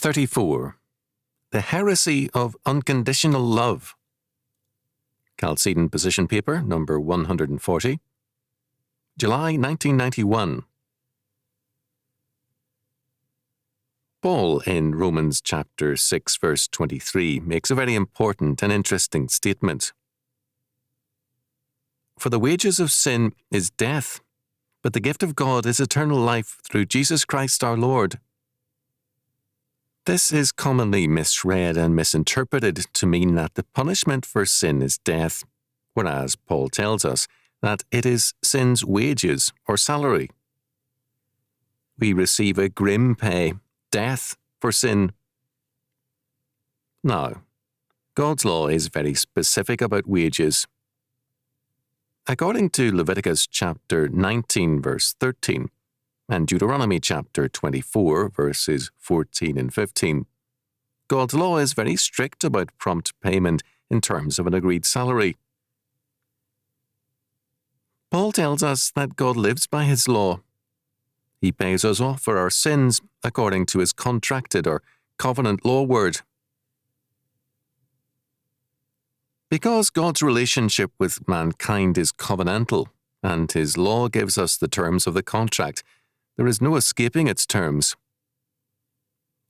34. The Heresy of Unconditional Love. Chalcedon Position Paper, number 140. July 1991. Paul, in Romans chapter 6, verse 23, makes a very important and interesting statement. For the wages of sin is death, but the gift of God is eternal life through Jesus Christ our Lord. This is commonly misread and misinterpreted to mean that the punishment for sin is death, whereas Paul tells us that it is sin's wages or salary. We receive a grim pay, death, for sin. Now, God's law is very specific about wages. According to Leviticus chapter 19, verse 13, and Deuteronomy chapter 24, verses 14 and 15, God's law is very strict about prompt payment in terms of an agreed salary. Paul tells us that God lives by his law. He pays us off for our sins according to his contracted or covenant law word. Because God's relationship with mankind is covenantal, and his law gives us the terms of the contract, there is no escaping its terms.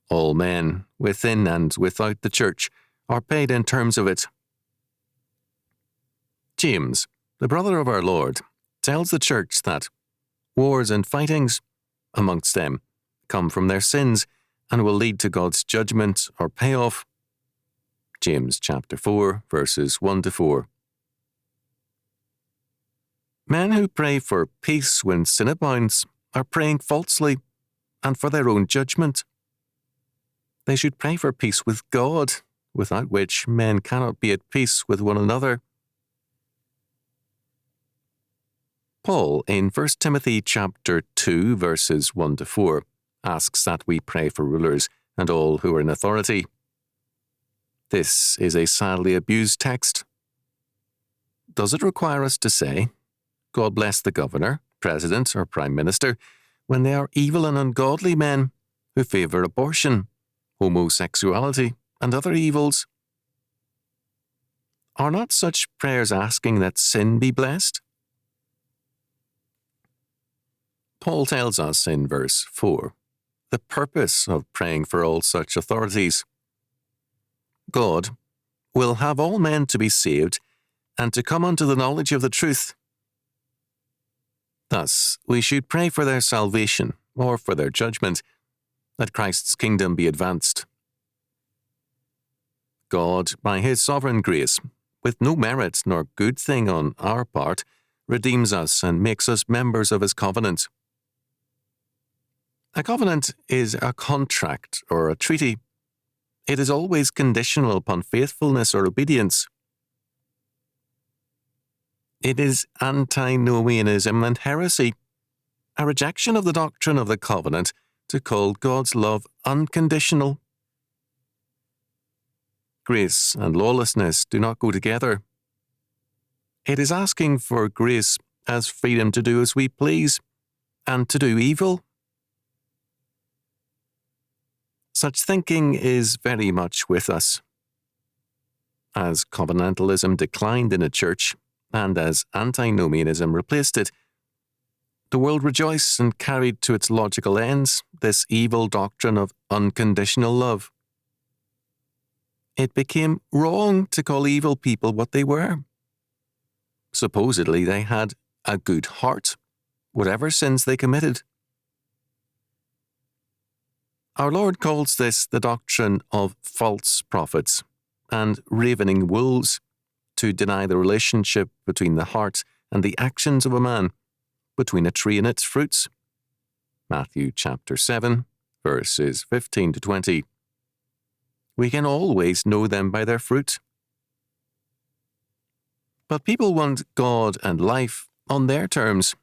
All men, within and without the church, are paid in terms of it. James, the brother of our Lord, tells the church that wars and fightings, amongst them, come from their sins and will lead to God's judgment or payoff. James chapter 4, verses 1 to 4. Men who pray for peace when sin abounds are praying falsely and for their own judgment. They should pray for peace with God, without which men cannot be at peace with one another. Paul, in 1 Timothy chapter 2, verses 1 to 4, asks that we pray for rulers and all who are in authority. This is a sadly abused text. Does it require us to say, God bless the governor, president, or prime minister, when they are evil and ungodly men who favour abortion, homosexuality, and other evils? Are not such prayers asking that sin be blessed? Paul tells us in verse 4 the purpose of praying for all such authorities. God will have all men to be saved and to come unto the knowledge of the truth. Thus, we should pray for their salvation or for their judgment, that Christ's kingdom be advanced. God, by his sovereign grace, with no merit nor good thing on our part, redeems us and makes us members of his covenant. A covenant is a contract or a treaty. It is always conditional upon faithfulness or obedience. It is antinomianism and heresy, a rejection of the doctrine of the covenant to call God's love unconditional. Grace and lawlessness do not go together. It is asking for grace as freedom to do as we please and to do evil. Such thinking is very much with us. As covenantalism declined in the church, and as antinomianism replaced it, the world rejoiced and carried to its logical ends this evil doctrine of unconditional love. It became wrong to call evil people what they were. Supposedly they had a good heart, whatever sins they committed. Our Lord calls this the doctrine of false prophets and ravening wolves, to deny the relationship between the heart and the actions of a man, between a tree and its fruits. Matthew chapter 7, verses 15 to 20. We can always know them by their fruit. But people want God and life on their terms.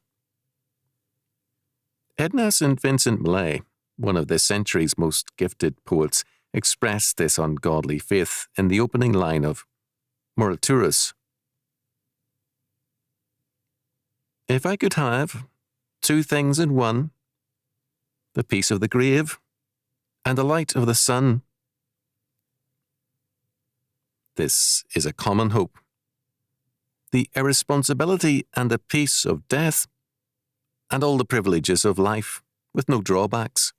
Edna St. Vincent Millay, one of this century's most gifted poets, expressed this ungodly faith in the opening line of Muraturus. If I could have two things in one, the peace of the grave and the light of the sun. This is a common hope. The irresponsibility and the peace of death, and all the privileges of life, with no drawbacks.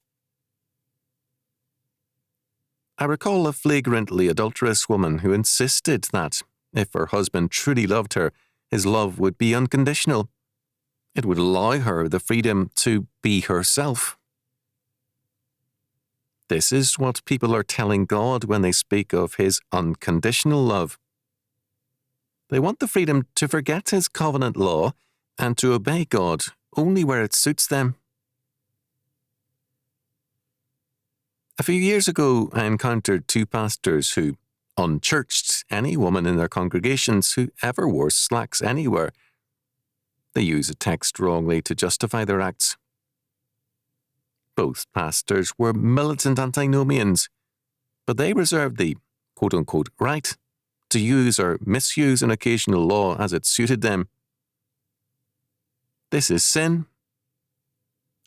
I recall a flagrantly adulterous woman who insisted that, if her husband truly loved her, his love would be unconditional. It would allow her the freedom to be herself. This is what people are telling God when they speak of his unconditional love. They want the freedom to forget his covenant law and to obey God only where it suits them. A few years ago, I encountered two pastors who unchurched any woman in their congregations who ever wore slacks anywhere. They use a text wrongly to justify their acts. Both pastors were militant antinomians, but they reserved the quote-unquote right to use or misuse an occasional law as it suited them. This is sin,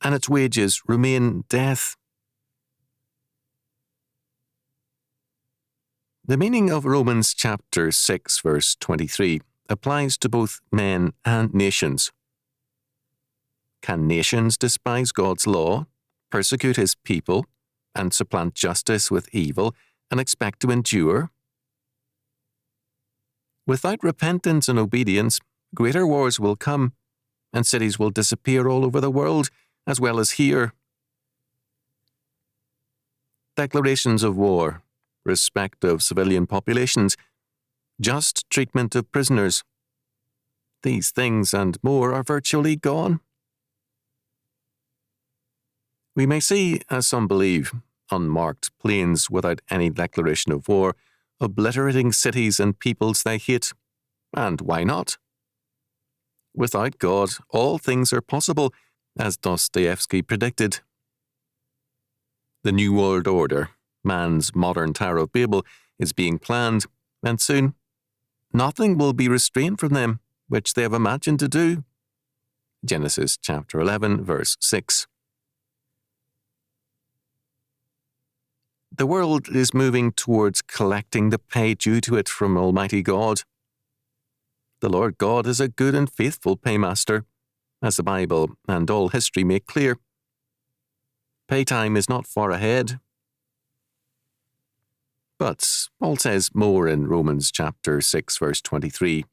and its wages remain death. The meaning of Romans chapter 6, verse 23 applies to both men and nations. Can nations despise God's law, persecute his people, and supplant justice with evil, and expect to endure? Without repentance and obedience, greater wars will come, and cities will disappear all over the world, as well as here. Declarations of war, respect of civilian populations, just treatment of prisoners. These things and more are virtually gone. We may see, as some believe, unmarked plains without any declaration of war, obliterating cities and peoples they hate. And why not? Without God, all things are possible, as Dostoevsky predicted. The New World Order, man's modern Tower of Babel, is being planned, and soon nothing will be restrained from them, which they have imagined to do. Genesis chapter 11, verse 6. The world is moving towards collecting the pay due to it from Almighty God. The Lord God is a good and faithful paymaster, as the Bible and all history make clear. Paytime is not far ahead. But Paul says more in Romans chapter 6, verse 23.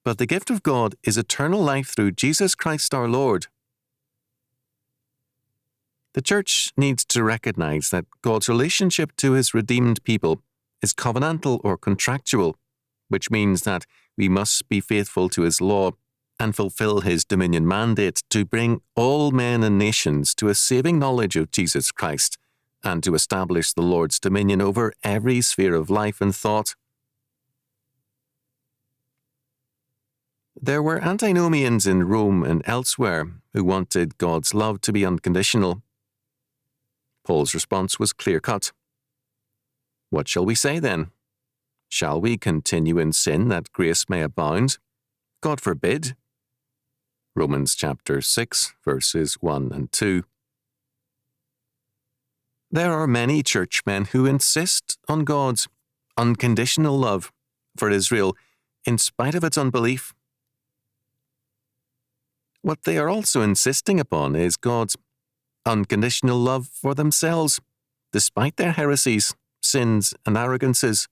But the gift of God is eternal life through Jesus Christ our Lord. The Church needs to recognize that God's relationship to his redeemed people is covenantal or contractual, which means that we must be faithful to his law and fulfill his dominion mandate to bring all men and nations to a saving knowledge of Jesus Christ and to establish the Lord's dominion over every sphere of life and thought. There were antinomians in Rome and elsewhere who wanted God's love to be unconditional. Paul's response was clear-cut. What shall we say then? Shall we continue in sin that grace may abound? God forbid. Romans chapter 6, verses 1 and 2. There are many churchmen who insist on God's unconditional love for Israel in spite of its unbelief. What they are also insisting upon is God's unconditional love for themselves, despite their heresies, sins, and arrogances.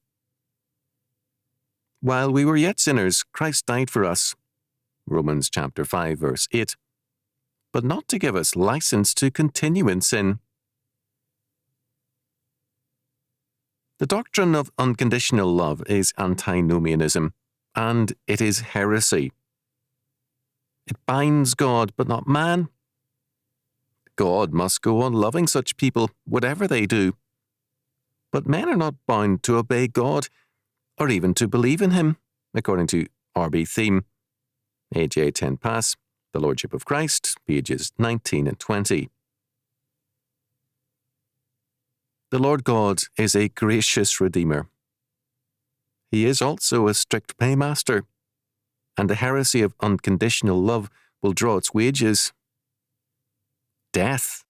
While we were yet sinners, Christ died for us. Romans chapter 5, verse 8. But not to give us license to continue in sin. The doctrine of unconditional love is antinomianism, and it is heresy. It binds God, but not man. God must go on loving such people, whatever they do. But men are not bound to obey God, or even to believe in him, according to R.B. Theme, AJ 10 Pass, The Lordship of Christ, pages 19 and 20. The Lord God is a gracious Redeemer. He is also a strict paymaster, and the heresy of unconditional love will draw its wages. Death